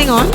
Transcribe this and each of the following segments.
hang on.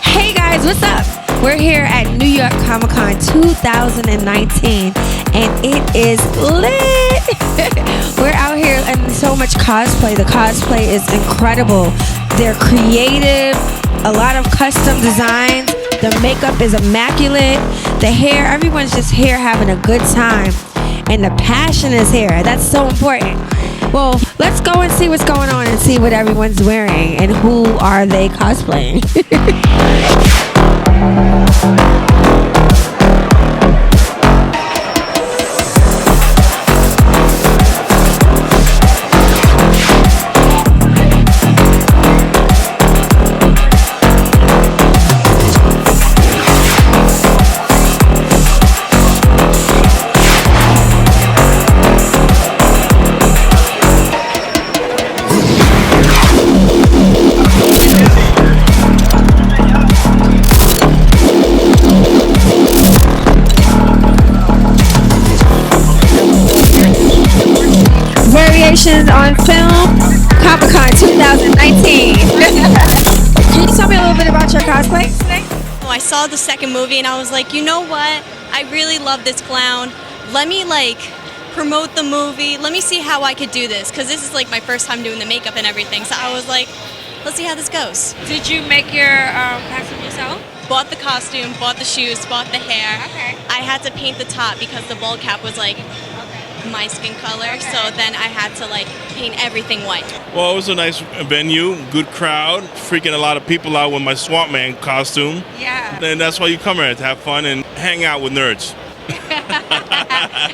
Hey guys, what's up? We're here at New York Comic Con 2019 and it is lit. We're out here and so much cosplay. The cosplay is incredible. They're creative, a lot of custom designs. The makeup is immaculate. The hair, everyone's just here having a good time. And the passion is here. That's so important. Well, let's go and see what's going on and see what everyone's wearing and who are they cosplaying. On film, Comic-Con 2019. Can you tell me a little bit about your cosplay today? Oh, I saw the second movie and I was like, you know what? I really love this clown. Let me promote the movie. Let me see how I could do this, because this is like my first time doing the makeup and everything. So I was like, let's see how this goes. Did you make your costume yourself? Bought the costume, bought the shoes, bought the hair. Okay. I had to paint the top because the ball cap was like my skin color, so then I had to paint everything white. Well, it was a nice venue, good crowd, freaking a lot of people out with my Swamp Man costume. Yeah. And that's why you come here, to have fun and hang out with nerds.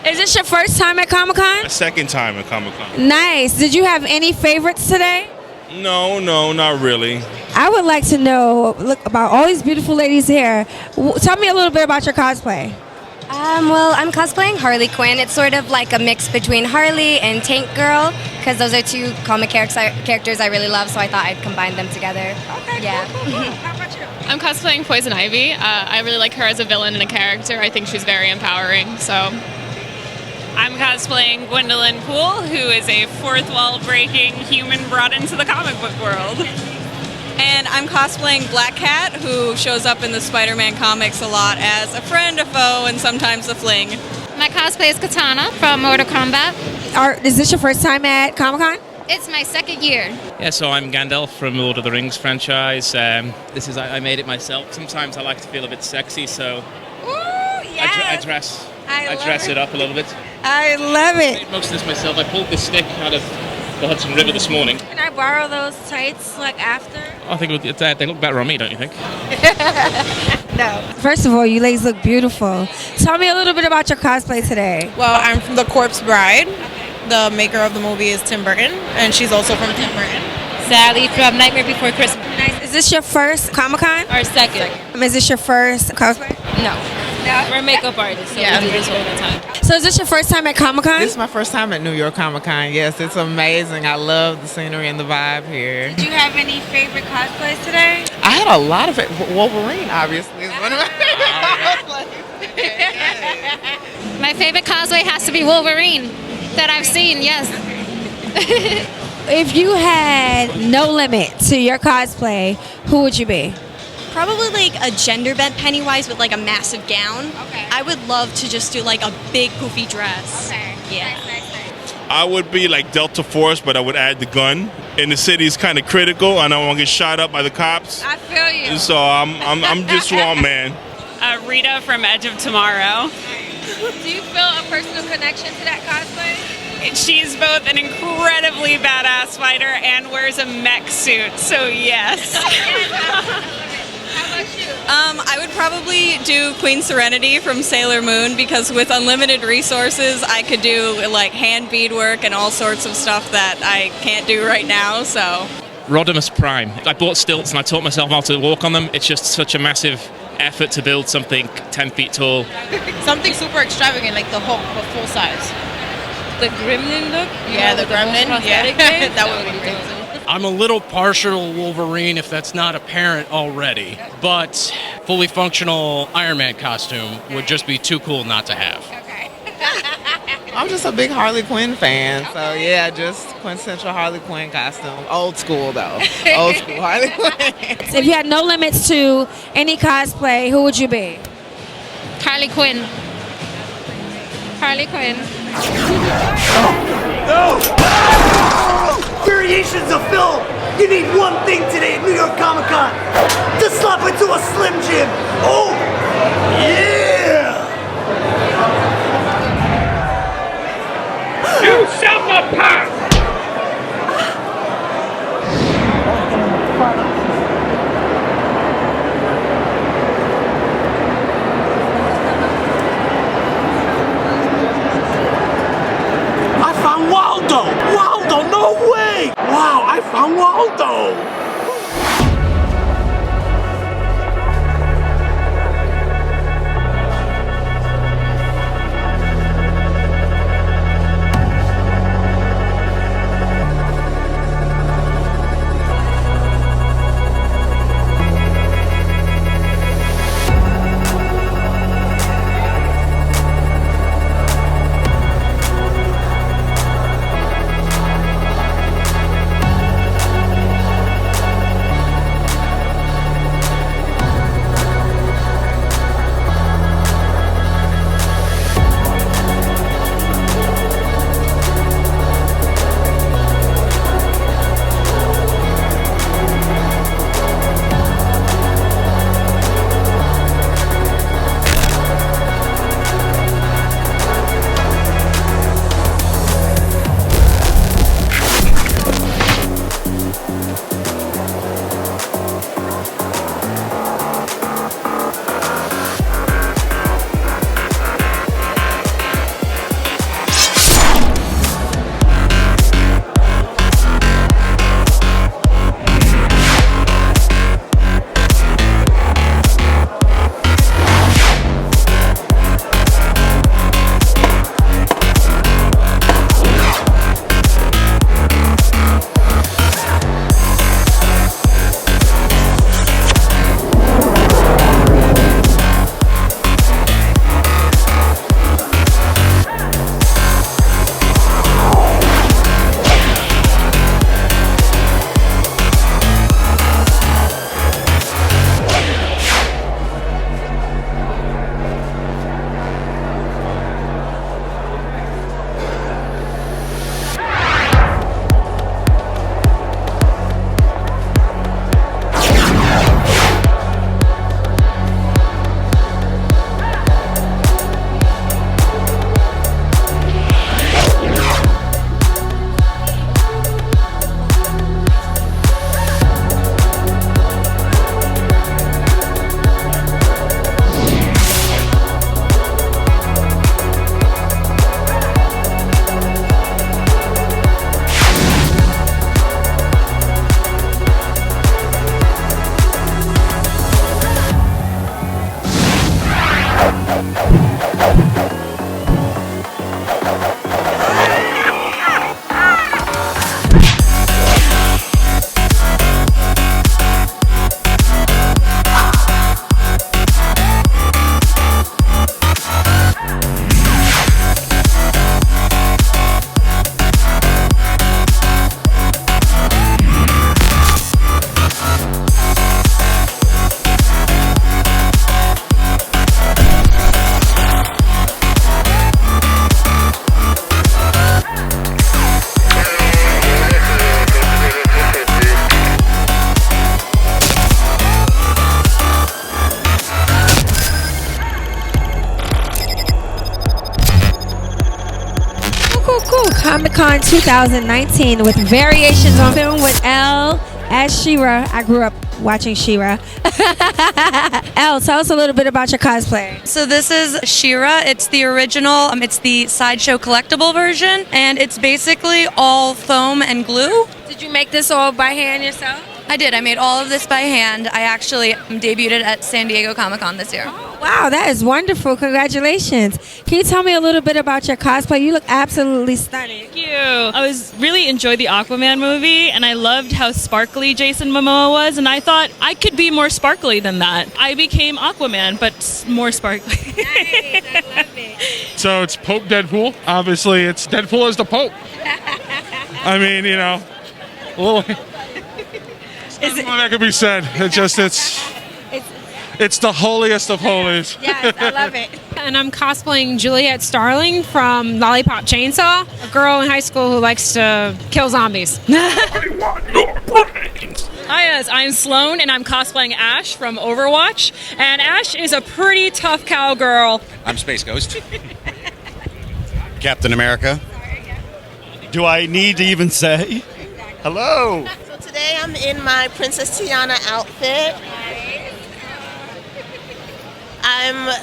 Is this your first time at Comic-Con? A second time at Comic-Con. Nice. Did you have any favorites today? No, not really. I would like to know, about all these beautiful ladies here. Tell me a little bit about your cosplay. Well, I'm cosplaying Harley Quinn. It's sort of like a mix between Harley and Tank Girl, because those are two comic characters I really love, so I thought I'd combine them together. Okay, yeah. Cool. How about you? I'm cosplaying Poison Ivy. I really like her as a villain and a character. I think she's very empowering, so. I'm cosplaying Gwendolyn Poole, who is a fourth wall breaking human brought into the comic book world. And I'm cosplaying Black Cat, who shows up in the Spider-Man comics a lot as a friend, a foe, and sometimes a fling. My cosplay is Katana from Mortal Kombat. Is this your first time at Comic-Con? It's my second year. Yeah, so I'm Gandalf from Lord of the Rings franchise. I made it myself. Sometimes I like to feel a bit sexy, so Ooh, yes. I dress it up a little bit. I love I it. made most of this myself. I pulled this stick out of the Hudson River this morning. Can I borrow those tights after? I think they look better on me, don't you think? No. First of all, you ladies look beautiful. Tell me a little bit about your cosplay today. Well, I'm from The Corpse Bride. The maker of the movie is Tim Burton, and she's also from Tim Burton. Sally from Nightmare Before Christmas. Nice. Is this your first Comic-Con? Our second. Is this your first cosplay? No. We're makeup artists, so we do this all the time. So is this your first time at Comic-Con? This is my first time at New York Comic Con. Yes, it's amazing. I love the scenery and the vibe here. Did you have any favorite cosplays today? I had a lot of it. Wolverine, obviously, is one of my favorite cosplays. My favorite cosplay has to be Wolverine that I've seen, yes. If you had no limit to your cosplay, who would you be? Probably a gender bent Pennywise with a massive gown. Okay. I would love to just do a big poofy dress. Okay. Yeah. Nice. I would be like Delta Force, but I would add the gun. And the city's kind of critical. I don't want to get shot up by the cops. I feel you. So I'm just Swamp Man. Rita from Edge of Tomorrow. Do you feel a personal connection to that cosplay? She's both an incredibly badass fighter and wears a mech suit, so yes. How about you? I would probably do Queen Serenity from Sailor Moon, because with unlimited resources, I could do hand beadwork and all sorts of stuff that I can't do right now. So. Rodimus Prime. I bought stilts and I taught myself how to walk on them. It's just such a massive effort to build something 10 feet tall. Something super extravagant, like the Hulk, but full size. The Gremlin look? Yeah, the Gremlin. Yeah, that would be great. I'm a little partial Wolverine, if that's not apparent already, but fully functional Iron Man costume would just be too cool not to have. Okay. I'm just a big Harley Quinn fan. So yeah, just quintessential Harley Quinn costume. Old school though. Old school Harley Quinn. So if you had no limits to any cosplay, who would you be? Harley Quinn. Harley Quinn. Variations of film. You need one thing today at New York Comic Con to slap into a Slim Jim. Oh, yeah! You shall not pass! I found Waldo! Waldo, no way! Wow, I found Waldo! Comic-Con 2019 with variations on film with Elle as She-Ra. I grew up watching She-Ra. Elle, tell us a little bit about your cosplay. So this is She-Ra. It's the original, it's the Sideshow collectible version, and it's basically all foam and glue. Did you make this all by hand yourself? I did. I made all of this by hand. I actually debuted it at San Diego Comic-Con this year. Oh, wow, that is wonderful. Congratulations. Can you tell me a little bit about your cosplay? You look absolutely stunning. Thank you. I really enjoyed the Aquaman movie, and I loved how sparkly Jason Momoa was, and I thought I could be more sparkly than that. I became Aquaman, but more sparkly. Nice. I love it. So it's Pope Deadpool. Obviously, it's Deadpool as the Pope. I mean, you know, a little. There's nothing more that could be said. It's the holiest of holies. Yes, I love it. And I'm cosplaying Juliet Starling from Lollipop Chainsaw, a girl in high school who likes to kill zombies. Hi, yes, I'm Sloan, and I'm cosplaying Ash from Overwatch. And Ash is a pretty tough cowgirl. I'm Space Ghost. Captain America. Do I need to even say? Hello. So today I'm in my Princess Tiana outfit. I'm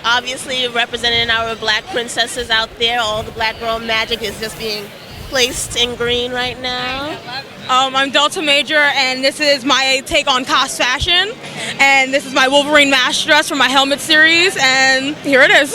obviously representing our black princesses out there. All the black girl magic is just being placed in green right now. I'm Delta Major, and this is my take on cos fashion. And this is my Wolverine mask dress from my Helmet series, and here it is.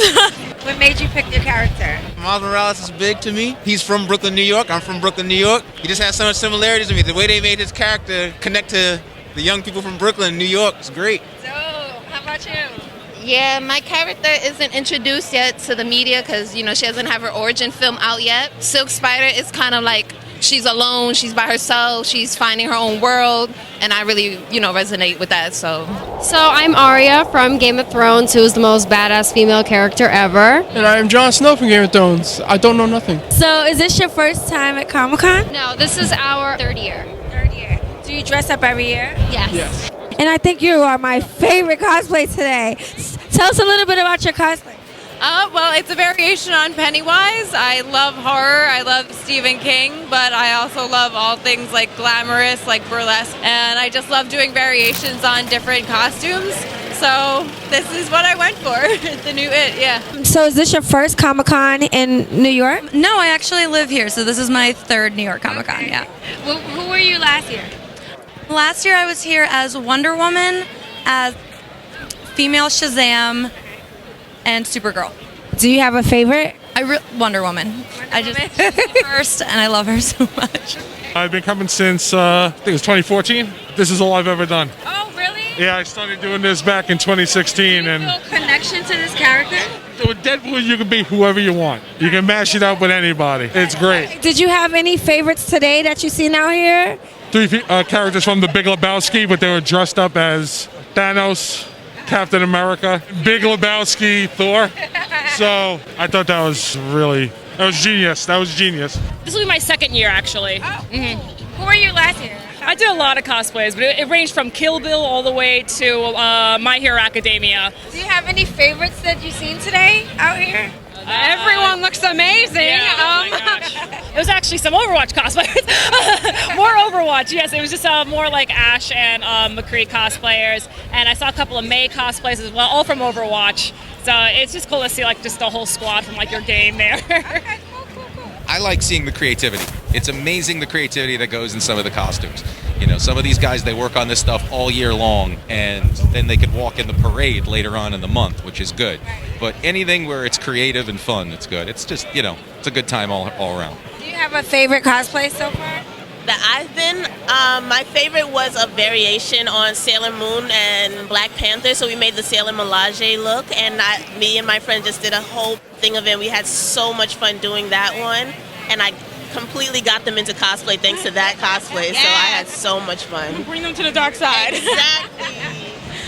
What made you pick your character? Miles Morales is big to me. He's from Brooklyn, New York. I'm from Brooklyn, New York. He just has so much similarities to me. The way they made his character connect to the young people from Brooklyn, New York is great. So, how about you? Yeah, my character isn't introduced yet to the media because, you know, she doesn't have her origin film out yet. Silk Spider is kind of like she's alone, she's by herself, she's finding her own world, and I really, you know, resonate with that, so. So I'm Arya from Game of Thrones, who is the most badass female character ever. And I'm Jon Snow from Game of Thrones. I don't know nothing. So, is this your first time at Comic-Con? No, this is our third year. Third year. Do you dress up every year? Yes. Yes. And I think you are my favorite cosplay today. Tell us a little bit about your cosplay. Well, it's a variation on Pennywise. I love horror. I love Stephen King, but I also love all things like glamorous, like burlesque. And I just love doing variations on different costumes. So this is what I went for. The new It, yeah. So is this your first Comic-Con in New York? No, I actually live here, so this is my third New York Comic Con, yeah. Well, who were you last year? Last year I was here as Wonder Woman, as female Shazam, and Supergirl. Do you have a favorite? Wonder Woman. I just first, and I love her so much. I've been coming since, I think it was 2014. This is all I've ever done. Oh, really? Yeah, I started doing this back in 2016. Do you feel connection to this character? With Deadpool, you can be whoever you want. You can mash it up with anybody. It's great. Did you have any favorites today that you've seen out here? 3 characters from the Big Lebowski, but they were dressed up as Thanos, Captain America, Big Lebowski, Thor. So I thought that was genius. That was genius. This will be my second year, actually. Who were you last year? I did a lot of cosplays, but it ranged from Kill Bill all the way to My Hero Academia. Do you have any favorites that you've seen today out here? Everyone looks amazing. Yeah, oh my gosh. It was actually some Overwatch cosplayers. More Overwatch, yes. It was just more like Ash and McCree cosplayers. And I saw a couple of May cosplays as well, all from Overwatch. So it's just cool to see like just the whole squad from like your game there. I like seeing the creativity. It's amazing the creativity that goes in some of the costumes. You know, some of these guys, they work on this stuff all year long, and then they could walk in the parade later on in the month, which is good. But anything where it's creative and fun, it's good. It's just, you know, it's a good time all around. Do you have a favorite cosplay so far? That I've been, my favorite was a variation on Sailor Moon and Black Panther. So we made the Sailor Melage look, and me and my friend just did a whole thing of it. We had so much fun doing that one, and I completely got them into cosplay thanks to that cosplay. So I had so much fun. Bring them to the dark side. Exactly.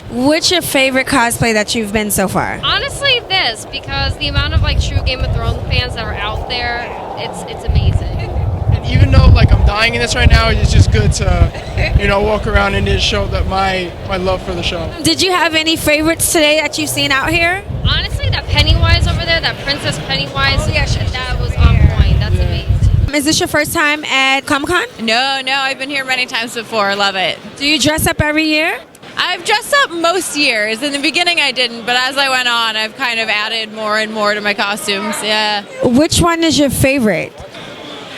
What's your favorite cosplay that you've been so far? Honestly, this, because the amount of like true Game of Thrones fans that are out there, it's amazing. And even though like I'm dying in this right now, it's just good to, you know, walk around and just show that my love for the show. Did you have any favorites today that you've seen out here? Honestly, that Pennywise over there, that Princess Pennywise, that was on point. That's amazing. Is this your first time at Comic-Con? No, I've been here many times before. Love it. Do you dress up every year? I've dressed up most years. In the beginning I didn't, but as I went on, I've kind of added more and more to my costumes, yeah. Which one is your favorite?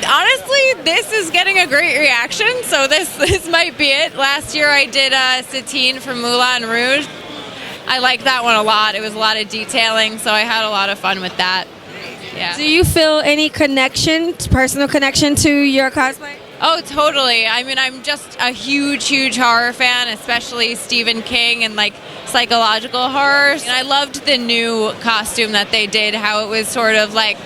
Honestly, this is getting a great reaction, so this might be it. Last year I did Satine from Moulin Rouge. I liked that one a lot. It was a lot of detailing, so I had a lot of fun with that. Yeah. Do you feel any connection, personal connection to your cosplay? Oh, totally. I mean, I'm just a huge horror fan, especially Stephen King and like psychological horror. And I loved the new costume that they did, how it was sort of like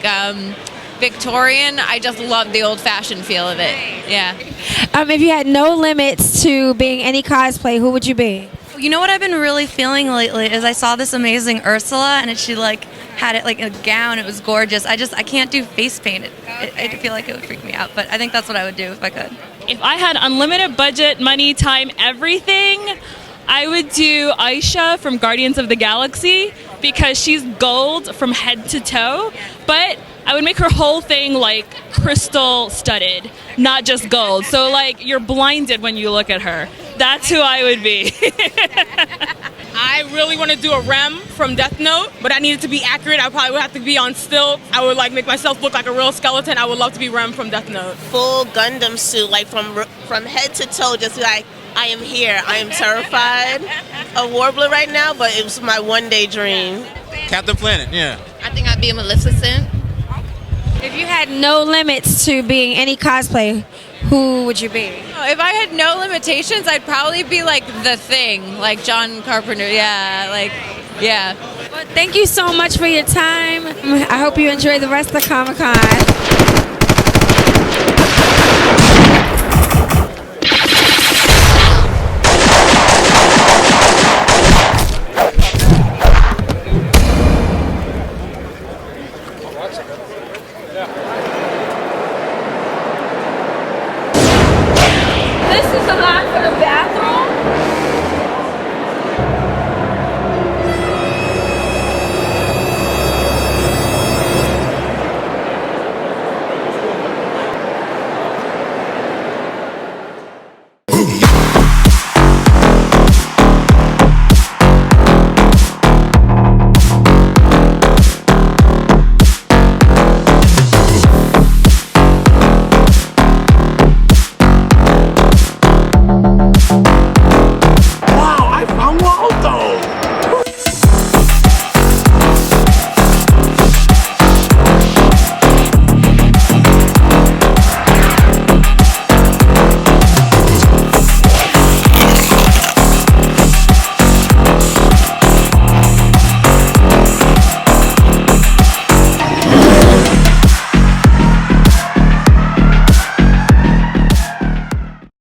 Victorian. I just loved the old-fashioned feel of it. Yeah. If you had no limits to being any cosplay, who would you be? You know what I've been really feeling lately is I saw this amazing Ursula, and she like had it like a gown. It was gorgeous. I can't do face paint. I feel like it would freak me out, but I think that's what I would do if I could. If I had unlimited budget, money, time, everything, I would do Aisha from Guardians of the Galaxy because she's gold from head to toe, but I would make her whole thing like crystal studded, not just gold. So like you're blinded when you look at her. That's who I would be. I really want to do a Rem from Death Note, but I need it to be accurate. I probably would have to be on stilts. I would like make myself look like a real skeleton. I would love to be Rem from Death Note. Full Gundam suit, like from head to toe, just like, I am here. I am terrified of Warbler right now, but it was my one-day dream. Captain Planet, yeah. I think I'd be a Maleficent. If you had no limits to being any cosplay, who would you be? If I had no limitations, I'd probably be like The Thing, like John Carpenter. Yeah, like, yeah. Well, thank you so much for your time. I hope you enjoy the rest of Comic-Con.